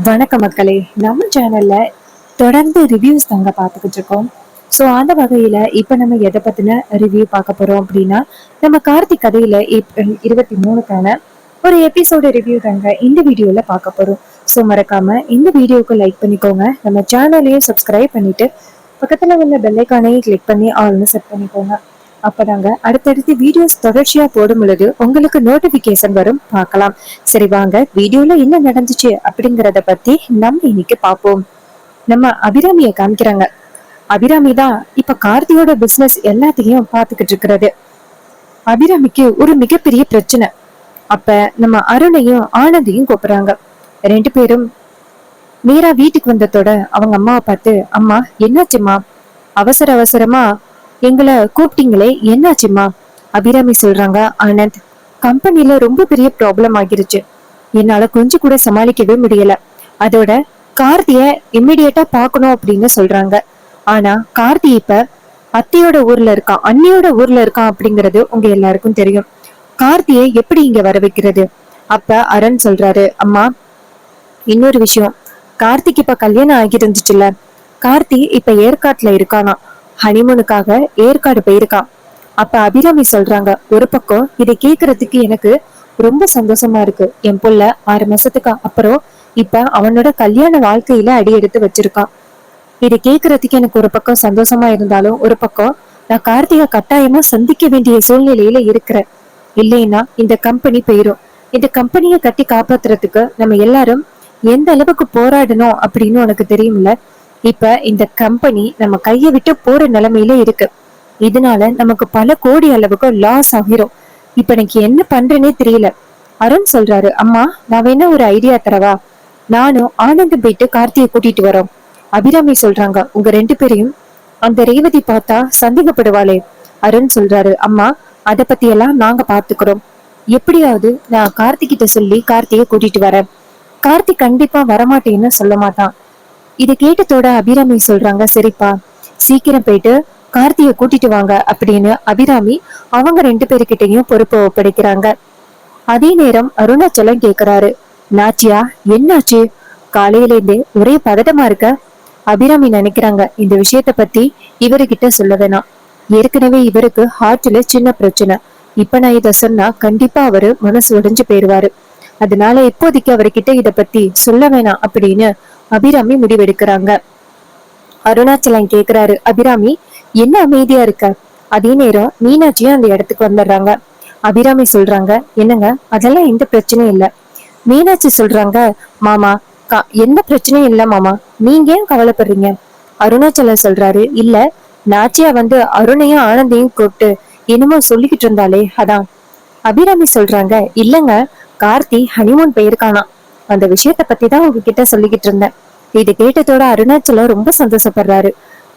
வணக்கம் மக்களே. நம்ம சேனல்ல தொடர்ந்து ரிவ்யூஸ் தாங்க பார்த்துக்கிட்டு இருக்கோம். ஸோ அந்த வகையில இப்ப நம்ம எதை பத்தின ரிவ்யூ பார்க்க போறோம் அப்படின்னா, நம்ம கார்த்திக் கதையில ஏப்ரல் 23க்கான ஒரு எபிசோடு ரிவ்யூ தாங்க இந்த வீடியோல பார்க்க போறோம். ஸோ மறக்காம இந்த வீடியோக்கு லைக் பண்ணிக்கோங்க, நம்ம சேனலையும் சப்ஸ்கிரைப் பண்ணிட்டு பக்கத்துல உள்ள பெல்லைக்கானையும் கிளிக் பண்ணி ஆல்னு செட் பண்ணிக்கோங்க. அப்பதாங்க அடுத்தடுத்து வீடியோஸ் தொடர்ச்சியா போடும் பொழுது உங்களுக்கு நோட்டிபிகேஷன் வரும், பார்க்கலாம். சரி வாங்க வீடியோல என்ன நடந்துச்சு அப்படிங்கறத பத்தி நம்ம இன்னைக்கு பார்ப்போம். நம்ம அபிராமிய காமிக்கிறாங்க. அபிராமி தான் இப்ப கார்த்தியோட பிசினஸ் எல்லாத்தையும் பாத்துக்கிட்டு இருக்கிறது. அபிராமிக்கு ஒரு மிகப்பெரிய பிரச்சனை. அப்ப நம்ம அருணையும் ஆனந்தையும் கூப்பிடுறாங்க. ரெண்டு பேரும் நேரா வீட்டுக்கு வந்ததோட அவங்க அம்மாவை பார்த்து, அம்மா என்னாச்சுமா, அவசர அவசரமா எங்களை கூப்பிட்டீங்களே, என்னாச்சுமா? அபிராமி சொல்றாங்க, ஆனந்த், கம்பெனில ரொம்ப பெரிய ப்ராப்ளம் ஆகிருச்சு. என்னால கொஞ்சம் கூட சமாளிக்கவே முடியல. அதோட கார்த்திய இம்மிடியட்டா பாக்கணும் அப்படின்னு சொல்றாங்க. ஆனா கார்த்தி இப்ப அத்தையோட ஊர்ல இருக்கான், அண்ணியோட ஊர்ல இருக்கான் அப்படிங்கறது உங்க எல்லாருக்கும் தெரியும். கார்த்தியை எப்படி இங்க வர வைக்கிறது? அப்ப அரண் சொல்றாரு, அம்மா இன்னொரு விஷயம், கார்த்திக் இப்ப கல்யாணம் ஆகிருந்துச்சுல, கார்த்தி இப்ப ஏற்காட்டுல இருக்கானா, ஹனிமூனுக்காக ஏற்காடு போயிருக்கான். அப்ப அபிராமி சொல்றாங்க, ஒரு பக்கம் இதை கேக்குறதுக்கு எனக்கு ரொம்ப சந்தோஷமா இருக்கு. என் புள்ள 6 மாசத்துக்கு அப்புறம் இப்ப அவனோட கல்யாண வாழ்க்கையில அடி எடுத்து வச்சிருக்கான். இதை கேக்குறதுக்கு எனக்கு ஒரு பக்கம் சந்தோஷமா இருந்தாலும், ஒரு பக்கம் நான் கார்த்திகை கட்டாயமா சந்திக்க வேண்டிய சூழ்நிலையில இருக்கிறேன். இல்லைன்னா இந்த கம்பெனி போயிரும். இந்த கம்பெனியை கட்டி காப்பாத்துறதுக்கு நம்ம எல்லாரும் எந்த அளவுக்கு போராடணும் அப்படின்னு உனக்கு தெரியும்ல. இப்ப இந்த கம்பெனி நம்ம கையை விட்டு போற நிலைமையில இருக்கு. இதனால நமக்கு பல கோடி அளவுக்கு லாஸ் ஆகிரும். இப்ப எனக்கு என்ன பண்றேனே தெரியல. அருண் சொல்றாரு, அம்மா நான் வேணா ஒரு ஐடியா தரவா? நானும் ஆனந்த் போயிட்டு கார்த்தியை கூட்டிட்டு வரோம். அபிராமி சொல்றாங்க, உங்க ரெண்டு பேரையும் அந்த ரேவதி பார்த்தா சந்தேகப்படுவாளே. அருண் சொல்றாரு, அம்மா அத பத்தி எல்லாம் நாங்க பாத்துக்கிறோம். எப்படியாவது நான் கார்த்திகிட்ட சொல்லி கார்த்தியை கூட்டிட்டு வரேன். கார்த்திக் கண்டிப்பா வரமாட்டேன்னு சொல்ல மாட்டான். இதை கேட்டதோட அபிராமி சொல்றாங்க, சரிப்பா, சீக்கிரம் போயிட்டு கார்த்தியை கூட்டிட்டு வாங்க அப்படின்னு அபிராமி அவங்க ரெண்டு பேருக்கிட்டையும் பொறுப்பை ஒப்படைக்கிறாங்க. அதே நேரம் அருணாச்சலம் கேக்குறாரு, நாச்சியா என்னாச்சு? காலையில இருந்தே ஒரே பதட்டமா இருக்க. அபிராமி நினைக்கிறாங்க, இந்த விஷயத்த பத்தி இவருகிட்ட சொல்ல வேணாம். ஏற்கனவே இவருக்கு ஹார்ட்ல சின்ன பிரச்சனை. இப்ப நான் இத சொன்னா கண்டிப்பா அவரு மனசு உடைஞ்சு போயிருவாரு. அதனால இப்போதைக்கு அவர்கிட்ட இத பத்தி சொல்ல வேணாம் அப்படின்னு அபிராமி முடிவெடுக்கிறாங்க. அருணாச்சலம் கேக்குறாரு, அபிராமி என்ன அமைதியா இருக்க? அதே நேரம் மீனாட்சியும் அந்த இடத்துக்கு வந்துடுறாங்க. அபிராமி சொல்றாங்க, என்னங்க அதெல்லாம் எந்த பிரச்சனையும் இல்ல. மீனாட்சி சொல்றாங்க, மாமா எந்த பிரச்சனையும் இல்ல மாமா, நீங்க ஏன் கவலைப்படுறீங்க? அருணாச்சலம் சொல்றாரு, இல்ல, நாச்சியா வந்து அருணையும் ஆனந்தையும் கூப்பிட்டு என்னமோ சொல்லிக்கிட்டு இருந்தாலே, அதான். அபிராமி சொல்றாங்க, இல்லங்க, கார்த்தி ஹனிமூன் போயிருக்கானா, அந்த விஷயத்த பத்தி தான் உங்ககிட்ட சொல்லிக்கிட்டு இருந்தேன். இது கேட்டதோட அருணாச்சலம் ரொம்ப சந்தோஷப்படுறாரு.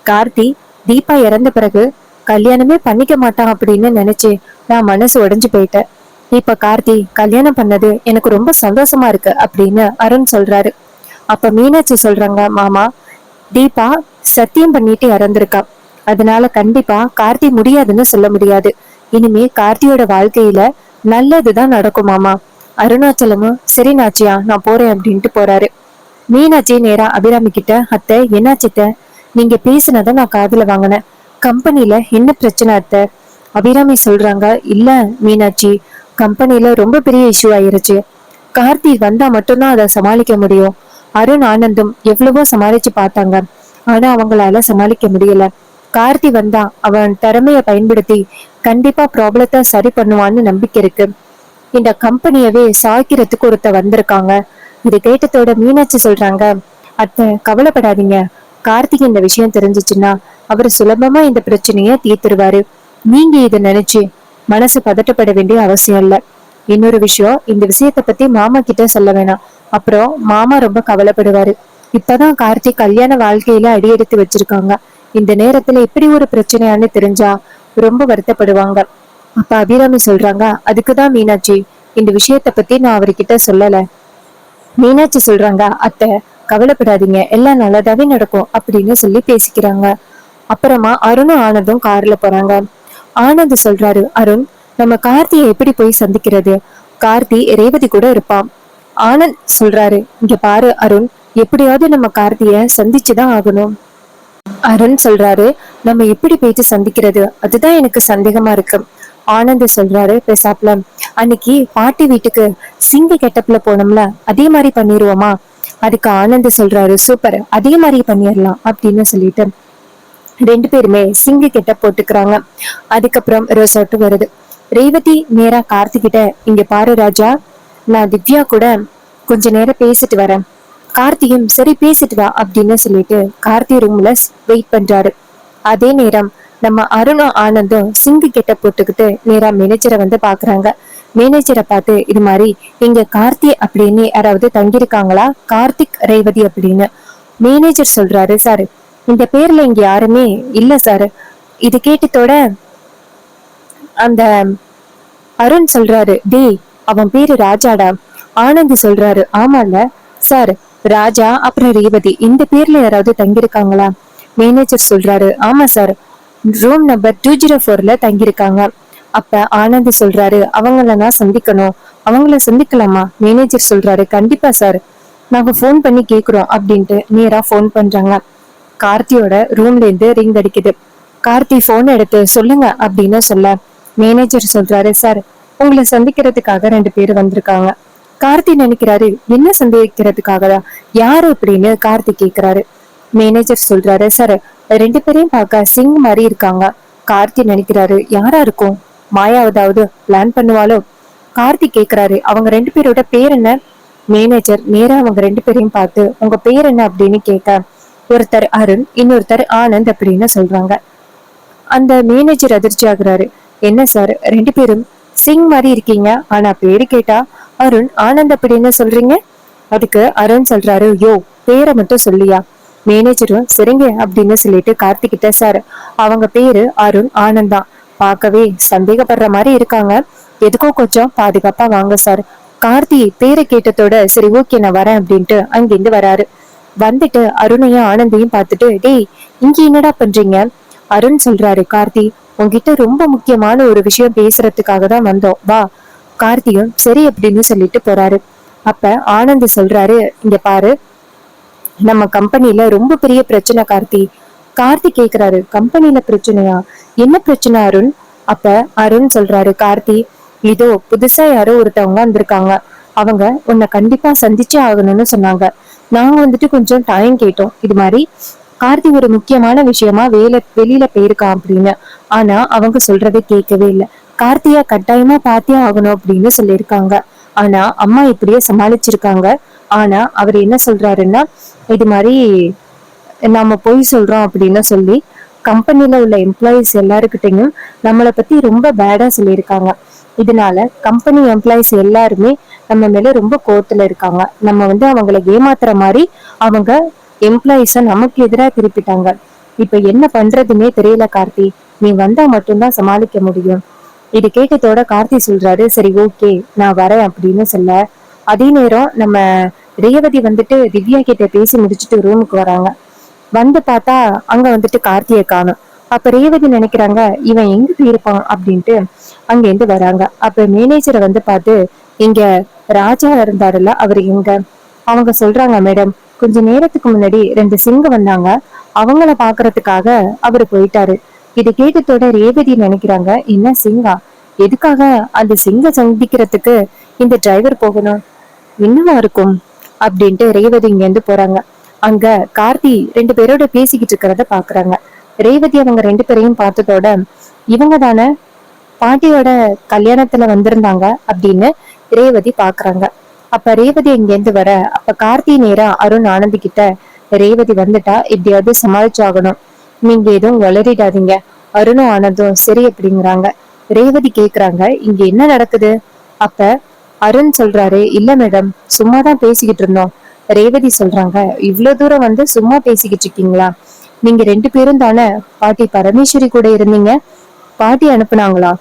கார்த்தி தீபா இறந்த பிறகு கல்யாணமே பண்ணிக்க மாட்டான் அப்படின்னு நினைச்சு நான் மனசு உடைஞ்சு போயிட்டேன். இப்ப கார்த்தி கல்யாணம் பண்ணது எனக்கு ரொம்ப சந்தோஷமா இருக்கு அப்படின்னு அருண் சொல்றாரு. அப்ப மீனாட்சி சொல்றாங்க, மாமா தீபா சத்தியம் பண்ணிட்டு இறந்திருக்கா. அதனால கண்டிப்பா கார்த்தி முடியாதுன்னு சொல்ல முடியாது. இனிமே கார்த்தியோட வாழ்க்கையில நல்லதுதான் நடக்கும் மாமா. அருணாச்சலமும் சரி நாச்சியா நான் போறேன் அப்படின்ட்டு போறாரு. மீனாட்சி நேரா அபிராமி கிட்ட, அத்தை என்னாச்சிட்ட? நீங்க பேசினத நான் காதுல வாங்கினேன். கம்பெனில என்ன பிரச்சனை அத்தை? அபிராமி சொல்றாங்க, இல்ல மீனாட்சி, கம்பெனில ரொம்ப பெரிய இஷ்யூ ஆயிருச்சு. கார்த்தி வந்தா மட்டும்தான் அதை சமாளிக்க முடியும். அருண் ஆனந்தும் எவ்வளவோ சமாளிச்சு பார்த்தாங்க, ஆனா அவங்களால சமாளிக்க முடியல. கார்த்தி வந்தா அவன் திறமைய பயன்படுத்தி கண்டிப்பா ப்ராப்ளத்தை சரி பண்ணுவான்னு நம்பிக்கை இருக்கு. இந்த கம்பெனியவே சாய்க்கிறதுக்கு ஒருத்த வந்திருக்காங்க. இதை கேட்டதோட மீனாட்சி சொல்றாங்க, அத்தை கவலைப்படாதீங்க, கார்த்திக் இந்த விஷயம் தெரிஞ்சிச்சுன்னா அவர் சுலபமா இந்த பிரச்சனைய தீர்த்துருவாரு. நீங்க இதை நினைச்சு மனசு பதட்டப்பட வேண்டிய அவசியம் இல்ல. இன்னொரு விஷயம், இந்த விஷயத்த பத்தி மாமா கிட்ட சொல்ல வேணாம், அப்புறம் மாமா ரொம்ப கவலைப்படுவாரு. இப்பதான் கார்த்திக் கல்யாண வாழ்க்கையில அடியெடுத்து வச்சிருக்காங்க. இந்த நேரத்துல இப்படி ஒரு பிரச்சனையான்னு தெரிஞ்சா ரொம்ப வருத்தப்படுவாங்க. அப்ப அபிராமி சொல்றாங்க, அதுக்குதான் மீனாட்சி இந்த விஷயத்த பத்தி நான் அவர்கிட்ட சொல்லல. மீனாட்சி சொல்றாங்க, அத்தை கவலைப்படாதீங்க, எல்லாம் நல்லதாவே நடக்கும் அப்படின்னு சொல்லி பேசிக்கிறாங்க. அப்புறமா அருணும் ஆனந்தும் கார்ல போறாங்க. ஆனந்த் சொல்றாரு, அருண் நம்ம கார்த்தியை எப்படி போய் சந்திக்கிறது? கார்த்தி ரேவதி கூட இருப்பான். ஆனந்த் சொல்றாரு, இங்க பாரு அருண், எப்படியாவது நம்ம கார்த்திய சந்திச்சுதான் ஆகணும். அருண் சொல்றாரு, நம்ம எப்படி போயிட்டு சந்திக்கிறது, அதுதான் எனக்கு சந்தேகமா இருக்கு. ஆனந்த் சொல்றாரு, பேசாப்ல அன்னைக்கு பாட்டி வீட்டுக்கு சிங்க கெட்டப்ல போனோம்ல, அதே மாதிரி பண்ணிருவோமா? அதுக்கு ஆனந்த் சொல்றாரு, சூப்பர், அதே மாதிரி பண்ணிடலாம் அப்படின்னு சொல்லிட்டு ரெண்டு பேருமே சிங்க கெட்டப் போட்டுக்கிறாங்க. அதுக்கப்புறம் ரிசார்ட் வருது. ரேவதி நேரா கார்த்திகிட்ட, இங்க பாரு ராஜா, நான் திவ்யா கூட கொஞ்ச நேரம் பேசிட்டு வரேன். கார்த்தியும் சரி பேசிட்டு வா அப்படின்னு சொல்லிட்டு கார்த்தி ரூம்ல வெயிட் பண்றாரு. அதே நேரம் நம்ம அருணும் ஆனந்தும் சிங்கு கெட்ட போட்டுக்கிட்டு நேரா மேனேஜரை வந்து பாக்குறாங்க. மேனேஜரை பார்த்து, இது மாதிரி இங்க கார்த்தி அப்படின்னு யாராவது தங்கியிருக்காங்களா, கார்த்திக் ரேவதி அப்படின்னு. மேனேஜர் சொல்றாரு, சார் இந்த பேர்ல இங்க யாருமே இல்ல சார். இது கேட்டதோட அந்த அருண் சொல்றாரு, டேய் அவன் பேரு ராஜாடா. ஆனந்த் சொல்றாரு, ஆமால சார், ராஜா அப்புறம் ரேவதி இந்த பேர்ல யாராவது தங்கியிருக்காங்களா? மேனேஜர் சொல்றாரு, ஆமா சார், ரூம் நம்பர் 204ல தங்கியிருக்காங்க. அப்ப ஆனந்த் சொல்றாரு, அவங்கள நான் சந்திக்கணும், அவங்கள சந்திக்கலாமா? மேனேஜர் சொல்றாரு, கண்டிப்பா சார், நாங்க போன் பண்ணி கேக்குறோம் அப்படின்ட்டு நேரா போன் பண்றாங்க. கார்த்தியோட ரூம்ல இருந்து ரிங் அடிக்குது. கார்த்தி போன் எடுத்து சொல்லுங்க அப்படின்னு சொல்ல மேனேஜர் சொல்றாரு, சார் உங்களை சந்திக்கிறதுக்காக ரெண்டு பேர் வந்திருக்காங்க. கார்த்தி நினைக்கிறாரு, என்ன சந்தேகிக்கிறதுக்காக, யாரு அப்படின்னு கார்த்தி கேக்குறாரு. மேனேஜர் சொல்றாரு, சார் ரெண்டு பேரையும் பார்க்க சிங் மாதிரி இருக்காங்க. கார்த்தி நினைக்கிறாரு, யாரா இருக்கும், மாயாவதாவது பிளான் பண்ணுவாளோ? கார்த்தி கேக்குறாரு, அவங்க ரெண்டு பேரோட பேர் என்ன? மேனேஜர் நேரா அவங்க ரெண்டு பேரையும் பார்த்து, உங்க பேர் என்ன அப்படின்னு கேட்க, ஒருத்தர் அருண், இன்னொருத்தர் ஆனந்த் அப்படின்னு சொல்றாங்க. அந்த மேனேஜர் அதிர்ச்சி ஆகுறாரு, என்ன சார் ரெண்டு பேரும் சிங் மாதிரி இருக்கீங்க, ஆனா பேரு கேட்டா அருண் ஆனந்த் அப்படின்னு சொல்றீங்க? அதுக்கு அருண் சொல்றாரு, யோ பேரை மட்டும் சொல்லியா? மேனேஜரும் சரிங்க அப்படின்னு சொல்லிட்டு கார்த்திகிட்ட, சார் அவங்க பேரு அருண் ஆனந்த் தான், பார்க்கவே சந்தேகப்படுற மாதிரி இருக்காங்க, எதுக்கோ கொஞ்சம் பாதுகாப்பா வாங்க சார். கார்த்தி பேரை கேட்டதோட சரி ஓகே நான் வரேன் அப்படின்ட்டு அங்கிருந்து வராரு. வந்துட்டு அருணையும் ஆனந்தையும் பார்த்துட்டு, டேய் இங்க என்னடா பண்றீங்க? அருண் சொல்றாரு, கார்த்தி உங்ககிட்ட ரொம்ப முக்கியமான ஒரு விஷயம் பேசுறதுக்காக தான் வந்தோம், வா. கார்த்தியும் சரி அப்படின்னு சொல்லிட்டு போறாரு. அப்ப ஆனந்த் சொல்றாரு, இங்க பாரு, நம்ம கம்பெனில ரொம்ப பெரிய பிரச்சனை கார்த்தி. கார்த்தி கேக்குறாரு, கம்பெனில பிரச்சனையா, என்ன பிரச்சனை அருண்? அப்ப அருண் சொல்றாரு, கார்த்தி இதோ புதுசா யாரோ ஒருத்தவங்க வந்திருக்காங்க, அவங்க உன்னை கண்டிப்பா சந்திச்சே ஆகணும்னு சொன்னாங்க. நாங்க வந்துட்டு கொஞ்சம் டைம் கேட்டோம், இது மாதிரி கார்த்தி ஒரு முக்கியமான விஷயமா வெளியில போயிருக்கான் அப்படின்னு. ஆனா அவங்க சொல்றதை கேட்கவே இல்லை. கார்த்தியா கட்டாயமா பாத்தியா ஆகணும் அப்படின்னு சொல்லியிருக்காங்க. ஆனா அம்மா இப்படியே சமாளிச்சிருக்காங்க. ஆனா அவர் என்ன சொல்றாருன்னா, இது மாதிரி நாம பொய் சொல்றோம் அப்படின்னு சொல்லி கம்பெனில உள்ள எம்ப்ளாயிஸ் எல்லாருக்கிட்டையும் நம்மளை பத்தி ரொம்ப பேடா சொல்லியிருக்காங்க. இதனால கம்பெனி எம்ப்ளாயிஸ் எல்லாருமே நம்ம மேல ரொம்ப கோவத்துல இருக்காங்க. நம்ம வந்து அவங்களை ஏமாத்துற மாதிரி அவங்க எம்ப்ளாயிஸ நமக்கு எதிராக திருப்பிட்டாங்க. இப்ப என்ன பண்றதுன்னே தெரியல கார்த்தி, நீ வந்தா மட்டும்தான் சமாளிக்க முடியும். இது கேட்டதோட கார்த்தி சொல்றாரு, சரி ஓகே நான் வரேன் அப்படின்னு சொல்ல, அதே நேரம் நம்ம ரேவதி வந்துட்டு திவ்யா கிட்ட பேசி முடிச்சுட்டு ரூமுக்கு வராங்க. வந்து பார்த்தா அங்க வந்துட்டு கார்த்தியை காணும். அப்ப ரேவதி நினைக்கிறாங்க, இவன் எங்க போயிருப்பான் அப்படின்ட்டு அங்க இருந்து வராங்க. அப்ப மேனேஜரை வந்து பார்த்து, இங்க ராஜா இருந்தாருல்ல, அவர் எங்க? அவங்க சொல்றாங்க, மேடம் கொஞ்ச நேரத்துக்கு முன்னாடி ரெண்டு சிங்கம் வந்தாங்க, அவங்கள பாக்குறதுக்காக அவரு போயிட்டாரு. இது கேட்டதோட ரேவதி நினைக்கிறாங்க, என்ன சிங்கா, எதுக்காக அந்த சிங்க சந்திக்கிறதுக்கு இந்த டிரைவர் போகணும், என்னவா இருக்கும் அப்படின்ட்டு ரேவதி இங்க இருந்து போறாங்க. அங்க கார்த்தி ரெண்டு பேரோட பேசிக்கிட்டு இருக்கிறத பாக்குறாங்க. ரேவதி அவங்க ரெண்டு பேரையும் பார்த்ததோட, இவங்க தானே பாட்டியோட கல்யாணத்துல வந்திருந்தாங்க அப்படின்னு ரேவதி பாக்குறாங்க. அப்ப ரேவதி இங்க இருந்து வர, அப்ப கார்த்தி நேரா அருண் ஆனந்தி கிட்ட, ரேவதி வந்துட்டா எப்படியாவது சமாளிச்சாகணும், நீங்க எதுவும் வளரிடாதீங்க. அருணும் ஆனந்தும் சரி அப்படிங்கிறாங்க. ரேவதி கேக்குறாங்க, இங்க என்ன நடக்குது? அப்ப அருண் சொல்றாரு, இல்ல மேடம் சும்மாதான் பேசிக்கிட்டு இருந்தோம். ரேவதி சொல்றாங்க, இவ்வளவு தூரம் வந்து சும்மா பேசிக்கிட்டு இருக்கீங்களா? நீங்க ரெண்டு பேரும் தானே பாட்டி பரமேஸ்வரி கூட இருந்தீங்க, பாட்டி அனுப்புனாங்களா?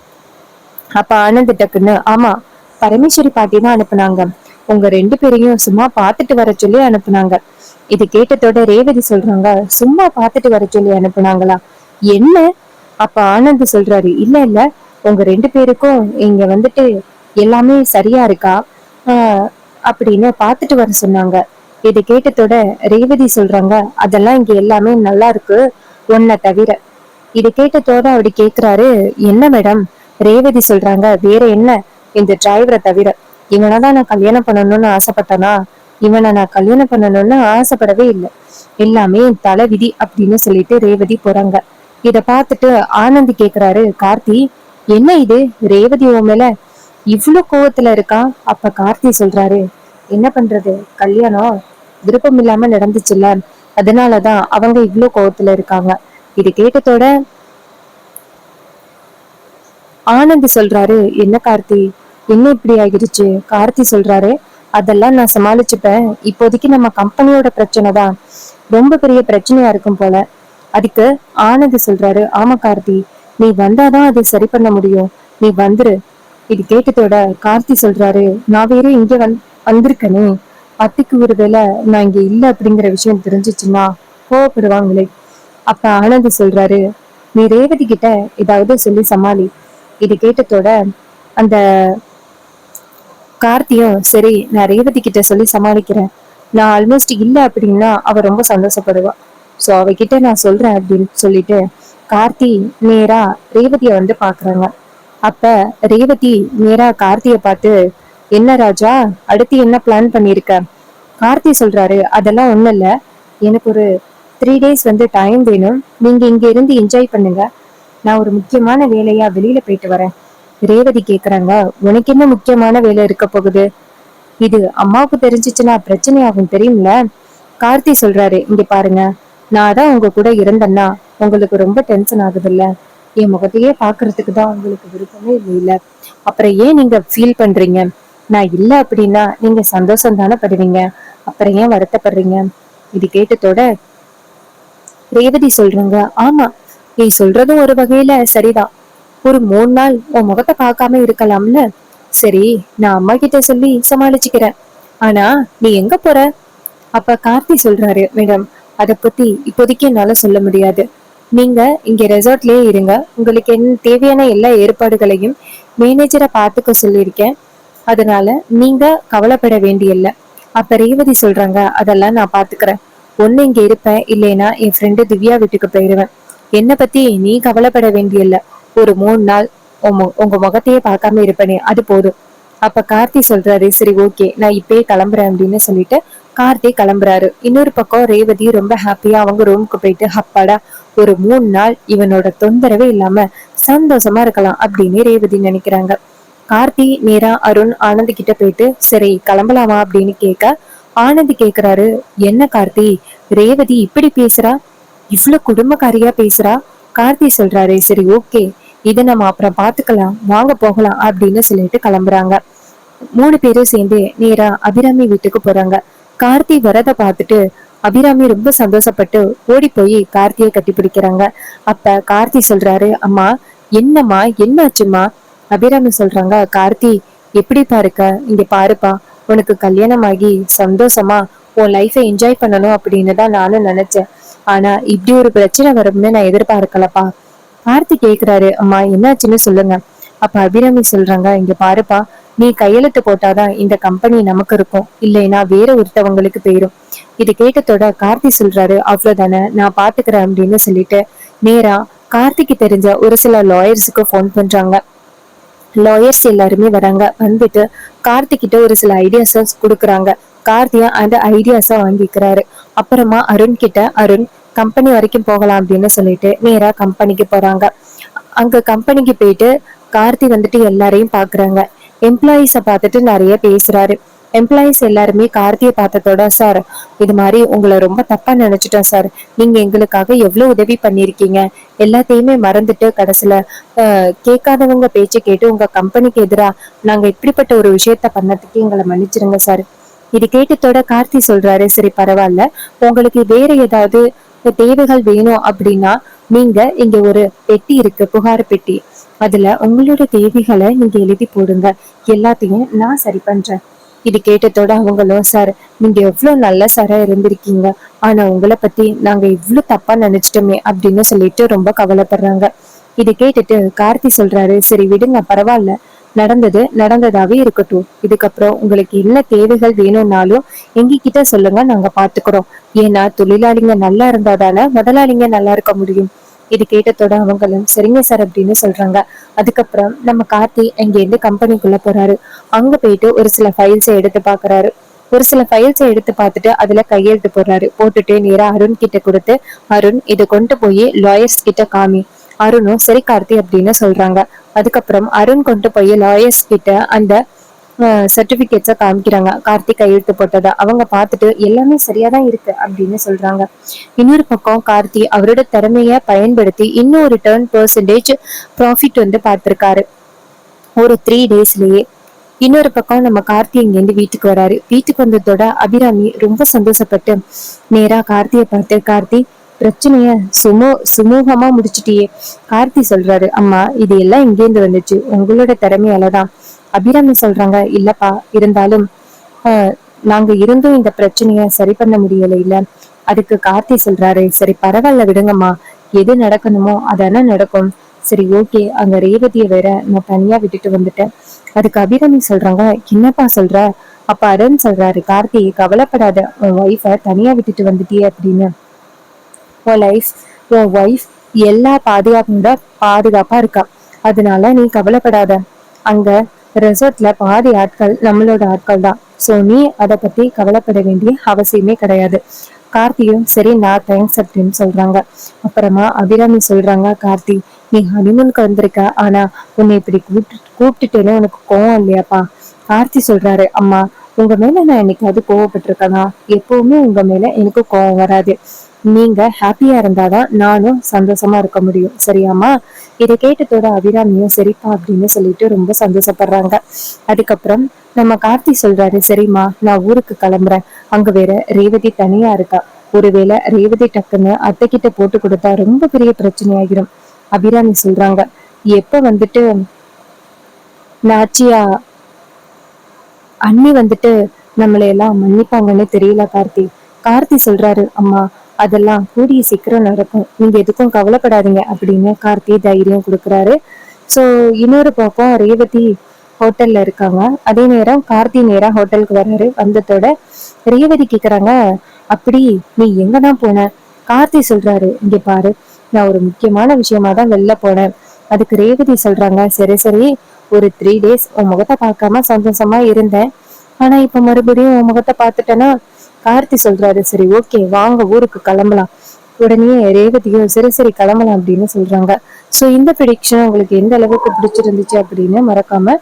அப்ப ஆனந்த் டக்குன்னு, ஆமா பரமேஸ்வரி பாட்டி தான் அனுப்புனாங்க, உங்க ரெண்டு பேரையும் சும்மா பாத்துட்டு வர சொல்லி அனுப்புனாங்க. இது கேட்டதோட ரேவதி சொல்றாங்க, சும்மா பாத்துட்டு வர சொல்லி அனுப்புனாங்களா, என்ன? அப்ப ஆனந்த் சொல்றாரு, இல்ல உங்க ரெண்டு பேருக்கும் இங்க வந்துட்டு எல்லாமே சரியா இருக்கா, அப்படின்னு பாத்துட்டு வர சொன்னாங்க. இதை கேட்டதோட ரேவதி சொல்றாங்க, அதெல்லாம் இங்க எல்லாமே நல்லா இருக்கு, உன்னை தவிர. இது கேட்டதோட அப்படி கேக்குறாரு, என்ன மேடம்? ரேவதி சொல்றாங்க, வேற என்ன, இந்த டிரைவரை தவிர. இவனதான் நான் கல்யாணம் பண்ணணும்னு ஆசைப்பட்டனா? இவனை நான் கல்யாணம் பண்ணணும்னு ஆசைப்படவே இல்லை. எல்லாமே தலை விதி அப்படின்னு சொல்லிட்டு ரேவதி போறாங்க. இத பார்த்துட்டு ஆனந்த் கேக்குறாரு, கார்த்தி என்ன இது, ரேவதி உன் மேல இவ்வளவு கோவத்துல இருக்கா? அப்ப கார்த்தி சொல்றாரு, என்ன பண்றது, கல்யாணம் விருப்பம் இல்லாம நடந்துச்சுல்ல, அதனாலதான் அவங்க இவ்வளவு கோவத்துல இருக்காங்க. இது கேட்டதோட ஆனந்த் சொல்றாரு, என்ன கார்த்தி, என்ன இப்படி ஆகிடுச்சு? கார்த்தி சொல்றாரு, அதெல்லாம் நான் சமாளிச்சுப்பேன், இப்போதைக்கு நம்ம கம்பெனியோட பிரச்சனை தான் ரொம்ப பெரிய பிரச்சனையா இருக்கும் போல. அதுக்கு ஆனந்த் சொல்றாரு, ஆமா கார்த்தி, நீ வந்தாதான் அது சரி பண்ண முடியும், நீ வந்துரு. இது கேட்டதோட கார்த்தி சொல்றாரு, நான் வேற இங்க வந்திருக்கனே, அத்திக்கு ஒருவேளை நான் இங்க இல்ல அப்படிங்கிற விஷயம் தெரிஞ்சிச்சுன்னா கோவப்படுவாங்களே. அப்ப ஆனந்த் சொல்றாரு, நீ ரேவதி கிட்ட ஏதாவது சொல்லி சமாளி. இது கேட்டதோட அந்த கார்த்தியும், சரி நான் ரேவதி கிட்ட சொல்லி சமாளிக்கிறேன், நான் ஆல்மோஸ்ட் இல்ல அப்படின்னா அவ ரொம்ப சந்தோஷப்படுவா, சோ அவகிட்ட நான் சொல்றேன் அப்படின்னு சொல்லிட்டு கார்த்தி நேரா ரேவதிய வந்து பாக்குறாங்க. அப்ப ரேவதி நேரா கார்த்திய பார்த்து, என்ன ராஜா, அடுத்து என்ன பிளான் பண்ணிருக்க? கார்த்தி சொல்றாரு, அதெல்லாம் ஒண்ணும் இல்ல, எனக்கு ஒரு 3 days வந்து டைம் வேணும், நீங்க இங்க இருந்து என்ஜாய் பண்ணுங்க, நான் ஒரு முக்கியமான வேலையா வெளியில போயிட்டு வரேன். ரேவதி கேக்குறாங்க, உனக்கு என்ன முக்கியமான வேலை இருக்க போகுது? இது அம்மாவுக்கு தெரிஞ்சிச்சுன்னா பிரச்சனை ஆகும் தெரியும்ல. கார்த்தி சொல்றாரு, இங்க பாருங்க, நான் தான் உங்க கூட இருந்தேன்னா உங்களுக்கு ரொம்ப டென்ஷன் ஆகுது இல்ல, என் முகத்தையே பாக்குறதுக்கு தான் உங்களுக்கு விருப்பமே இல்ல, அப்புறம் ஏன் நீங்க ஃபீல் பண்றீங்க? நான் இல்ல அப்படின்னா நீங்க சந்தோஷம் தானே படுவீங்க, அப்புறம் ஏன் வருத்தப்படுறீங்க? இது கேட்டதோட ரேவதி சொல்றாங்க, ஆமா, நீ சொல்றதும் ஒரு வகையில சரிதான், ஒரு 3 நாள் உன் முகத்தை பார்க்காம இருக்கலாம்ல, சரி நான் அம்மா கிட்ட சொல்லி சமாளிச்சுக்கிறேன், ஆனா நீ எங்க போற? அப்ப கார்த்தி சொல்றாரு, மேடம் அத பத்தி இப்போதைக்கு என்னால சொல்ல முடியாது, நீங்க இங்க ரெசார்ட்லயே இருங்க, உங்களுக்கு என்ன தேவையான எல்லா ஏற்பாடுகளையும் மேனேஜரை பார்த்துக்க சொல்லியிருக்கேன், அதனால நீங்க கவலைப்பட வேண்டியல்ல. அப்ப ரேவதி சொல்றாங்க, அதெல்லாம் நான் பாத்துக்கிறேன், ஒண்ணு இங்க இருப்பேன், இல்லைன்னா என் ஃப்ரெண்டு திவ்யா வீட்டுக்கு போயிடுவேன், என்ன பத்தி நீ கவலைப்பட வேண்டியல்ல, ஒரு 3 நாள் உங்க முகத்தையே பார்க்காம இருப்பேனே அது போதும். அப்ப கார்த்தி சொல்றாரு, சரி ஓகே நான் இப்பயே கிளம்புறேன் அப்படின்னு சொல்லிட்டு கார்த்தி கிளம்புறாரு. இன்னொரு பக்கம் ரேவதி ரொம்ப ஹாப்பியா அவங்க ரூமுக்கு போயிட்டு, அப்பாடா ஒரு 3 நாள் இவனோட தொந்தரவே இல்லாம சந்தோஷமா இருக்கலாம் அப்படின்னு ரேவதி நினைக்கிறாங்க. கார்த்தி நேரா அருண் ஆனந்த் கிட்ட போயிட்டு, சரி கிளம்பலாமா அப்படின்னு கேட்க, ஆனந்த் கேக்குறாரு, என்ன கார்த்தி, ரேவதி இப்படி பேசுறா, இவ்வளவு குடும்பக்காரியா பேசுறா? கார்த்தி சொல்றாரு, சரி ஓகே, இதை நம்ம அப்புறம் பாத்துக்கலாம், வாங்க போகலாம் அப்படின்னு சொல்லிட்டு கிளம்புறாங்க. 3 பேரும் சேர்ந்து நேரா அபிராமி வீட்டுக்கு போறாங்க. கார்த்தி வரத பார்த்துட்டு அபிராமி ரொம்ப சந்தோஷப்பட்டு ஓடி போய் கார்த்தியை கட்டி பிடிக்கிறாங்க. அப்ப கார்த்தி சொல்றாரு, அம்மா என்னம்மா என்னாச்சும்மா? அபிராமி சொல்றாங்க, கார்த்தி எப்படிப்பா இருக்க, இங்க பாருப்பா, உனக்கு கல்யாணம் ஆகி சந்தோஷமா உன் லைஃபை என்ஜாய் பண்ணணும் அப்படின்னு தான் நானும் நினைச்சேன், ஆனா இப்படி ஒரு பிரச்சனை வரும்னு நான் எதிர்பார்க்கலப்பா. கார்த்தி கேக்குறாரு, அம்மா என்னாச்சுன்னு சொல்லுங்க. அப்ப அபிராமி சொல்றாங்க, இங்க பாருப்பா, நீ கையெழுத்து போட்டாதான் இந்த கம்பெனி நமக்கு இருக்கும், இல்லைன்னா வேற ஒருத்தவங்களுக்கு போயிரும். இது கேட்டதோட கார்த்தி சொல்றாரு, அவ்வளவுதானே, நான் பாத்துக்கிறேன் அப்படின்னு சொல்லிட்டு நேரா கார்த்திக்கு தெரிஞ்ச ஒரு சில லாயர்ஸுக்கு போன் பண்றாங்க. லாயர்ஸ் எல்லாருமே வராங்க. வந்துட்டு கார்த்திகிட்ட ஒரு சில ஐடியாஸ் கொடுக்குறாங்க. கார்த்தியா அந்த ஐடியாஸ வாங்கிக்கிறாரு. அப்புறமா அருண் கிட்ட, அருண் கம்பெனி வரைக்கும் போகலாம் அப்படின்னு சொல்லிட்டு நேரா கம்பெனிக்கு போறாங்க. அங்க கம்பெனிக்கு போயிட்டு கார்த்தி வந்துட்டு எல்லாரையும் பாக்குறாங்க. எம்ப்ளாயிஸ பார்த்துட்டு நிறைய பேசுறாரு. எம்ப்ளாயிஸ் எல்லாருமே கார்த்தியை பார்த்ததோட, சார் இது மாதிரி உங்களை ரொம்ப தப்பா நினைச்சிட்டோம் சார், நீங்க எங்களுக்காக எவ்வளவு உதவி பண்ணிருக்கீங்க, எல்லாத்தையுமே மறந்துட்டு கடைசியில கேட்காதவங்க பேச்சு கேட்டு உங்க கம்பெனிக்கு எதிரா நாங்க இப்படிப்பட்ட ஒரு விஷயத்த பண்ணதுக்கு எங்களை மன்னிச்சிருங்க சார். இது கேட்டதோட கார்த்தி சொல்றாரு, சரி பரவாயில்ல, உங்களுக்கு வேற ஏதாவது தேவைகள் வேணும் அப்படின்னா நீங்க இங்க ஒரு பெட்டி இருக்கு, புகார் பெட்டி, அதுல உங்களோட தேவைகளை நீங்க எழுதி போடுங்க, எல்லாத்தையும் நான் சரி பண்றேன். இது கேட்டதோட அவங்களும், சார் நீங்க எவ்வளவு நல்ல சாரா இருந்திருக்கீங்க, ஆனா உங்களை பத்தி நாங்க இவ்வளவு தப்பா நினைச்சிட்டோமே அப்படின்னு சொல்லிட்டு ரொம்ப கவலைப்படுறாங்க. இது கேட்டுட்டு கார்த்தி சொல்றாரு, சரி விடுங்க பரவாயில்ல, நடந்தது நடந்ததாவே இருக்கட்டும். இதுக்கப்புறம் உங்களுக்கு என்ன தேவைகள் வேணும்னாலும் எங்ககிட்ட சொல்லுங்க, நாங்க பாத்துக்கிறோம். ஏன்னா தொழிலாளிங்க நல்லா இருந்தாதானே முதலாளிங்க நல்லா இருக்க முடியும். இது கேட்டதோட அவங்களும் சரிங்க சார் அப்படின்னு சொல்றாங்க. அதுக்கப்புறம் நம்ம கார்த்தி அங்க இருந்து கம்பெனிக்குள்ள போறாரு. அங்க போயிட்டு ஒரு சில ஃபைல்ஸை எடுத்து பாக்குறாரு. ஒரு சில ஃபைல்ஸை எடுத்து பார்த்துட்டு அதுல கையெழுத்து போடுறாரு. போட்டுட்டு நேரா அருண் கிட்ட கொடுத்து, அருண் இதை கொண்டு போய் லாயர்ஸ் கிட்ட காமி. அருணும் சரி கார்த்தி அப்படின்னு சொல்றாங்க. அதுக்கப்புறம் அருண் கொண்டு போய் லாயர்ஸ் கிட்ட அந்த சர்டிபிகேட்ஸை காமிக்கிறாங்க. கார்த்திக் கையெழுத்து போட்டதை அவங்க பார்த்துட்டு எல்லாமே சரியாதான் இருக்கு அப்படின்னு சொல்றாங்க. இன்னொரு பக்கம் கார்த்தி அவரோட திறமைய பயன்படுத்தி இன்னும் ஒரு 10% ப்ராஃபிட் வந்து பார்த்திருக்காரு ஒரு 3 டேஸ்லயே. இன்னொரு பக்கம் நம்ம கார்த்தி இங்கேருந்து வீட்டுக்கு வராரு. வீட்டுக்கு வந்ததோட அபிராமி ரொம்ப சந்தோஷப்பட்டு நேரா கார்த்தியை பார்த்து, கார்த்தி பிரச்சனைய சுமூகமா முடிச்சிட்டியே. கார்த்தி சொல்றாரு, அம்மா இது எல்லாம் இங்கேருந்து வந்துச்சு, உங்களோட திறமையாலதான். அபிராமி சொல்றாங்க, இல்லப்பா இருந்தாலும் நாங்க இருந்தும் இந்த பிரச்சனைய சரி பண்ண முடியல இல்ல. அதுக்கு கார்த்தி சொல்றாரு, சரி பரவாயில்ல விடுங்கம்மா, எது நடக்கணுமோ அதானே நடக்கும். சரி ஓகே, அங்க ரேவதியை வேற நான் தனியா விட்டுட்டு வந்துட்டேன். அதுக்கு அபிராமி சொல்றாங்க, என்னப்பா சொல்ற? அப்ப அருண் சொல்றாரு, கார்த்தி கவலைப்படாத, உன் ஒய்ஃப தனியா விட்டுட்டு வந்துட்டியே அப்படின்னு. உன் ஒய்ஃப் எல்லா பாதுகாப்பா இருக்கா. அதனால நீ கவலைப்படாத. அங்க ரெசார்ட்ல பாதி ஆட்கள் நம்மளோட ஆட்கள் தான். சோ நீ அதை பத்தி கவலைப்பட வேண்டிய அவசியமே கிடையாது. கார்த்தியும் சரி நான் தேங்க்ஸ் அப்படின்னு சொல்றாங்க. அப்புறமா அபிராமி சொல்றாங்க, கார்த்தி நீ ஹனிமூனுக்கு வந்திருக்க, ஆனா உன்னை இப்படி கூப்பிட்டுட்டேன்னு உனக்கு கோவம் இல்லையாப்பா? கார்த்தி சொல்றாரு, அம்மா உங்க மேல நான் என்னைக்காவது கோவப்பட்டிருக்கேனா? எப்பவுமே உங்க மேல எனக்கு கோவம் வராது. நீங்க ஹாப்பியா இருந்தாதான் நானும் சந்தோஷமா இருக்க முடியும், சரியாமா? இதை கேட்டதோட அபிராமியும் சரிப்பா அப்படின்னு சொல்லிட்டு ரொம்ப சந்தோஷப்படுறாங்க. அதுக்கப்புறம் நம்ம கார்த்தி சொல்றாரு, சரிம்மா நான் ஊருக்கு கிளம்புறேன். அங்க வேற ரேவதி தனியா இருக்கா. ஒருவேளை ரேவதி டக்குன்னு அத்தை கிட்ட போட்டு கொடுத்தா ரொம்ப பெரிய பிரச்சனை ஆகிரும். அபிராமி சொல்றாங்க, எப்ப வந்துட்டு நாச்சியா அண்ணி வந்துட்டு நம்மளை எல்லாம் மன்னிப்பாங்கன்னு தெரியல கார்த்தி. கார்த்தி சொல்றாரு, அம்மா அதெல்லாம் கூடிய சீக்கிரம் நடக்கும், நீங்க எதுக்கும் கவலைப்படாதீங்க அப்படின்னு கார்த்தி தைரியம் கொடுக்குறாரு. சோ இன்னொரு பக்கம் ரேவதி ஹோட்டல்ல இருக்காங்க. அதே நேரம் கார்த்தி நேரா ஹோட்டலுக்கு வர்றாரு. வந்ததோட ரேவதி கேக்குறாங்க, அப்படி நீ எங்கதான் போன? கார்த்தி சொல்றாரு, இங்க பாரு, நான் ஒரு முக்கியமான விஷயமா தான் வெளில போனேன். அதுக்கு ரேவதி சொல்றாங்க, சரி சரி, ஒரு 3 டேஸ் உன் முகத்தை பார்க்காம சந்தோஷமா இருந்தேன், ஆனா இப்ப மறுபடியும் உன் முகத்தை பார்த்துட்டேன்னா. கார்த்தி சொல்றாரு, சரி ஓகே வாங்க ஊருக்கு கிளம்பலாம். உடனே ரேவதியும் சரி சரி கிளம்பலாம் அப்படின்னு சொல்றாங்க. சோ இந்த ப்ரெடிக்ஷன் உங்களுக்கு எந்த அளவுக்கு பிடிச்சிருந்துச்சு அப்படின்னு மறக்காம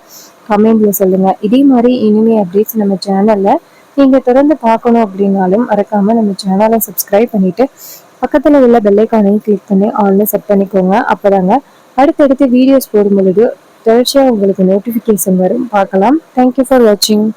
கமெண்ட்ல சொல்லுங்க. இதே மாதிரி இனிமே அப்டேட்ஸ் நம்ம சேனல்ல நீங்க தொடர்ந்து பார்க்கணும் அப்படின்னாலும் மறக்காம நம்ம சேனலை சப்ஸ்கிரைப் பண்ணிட்டு பக்கத்துல உள்ள பெல்லைக்கானையும் கிளிக் பண்ணி ஆல்ல செட் பண்ணிக்கோங்க. அப்பதாங்க அடுத்தடுத்து வீடியோஸ் போடும் பொழுது தொடர்ச்சியா உங்களுக்கு நோட்டிபிகேஷன் வரும். பார்க்கலாம். தேங்க்யூ ஃபார் வாட்சிங்.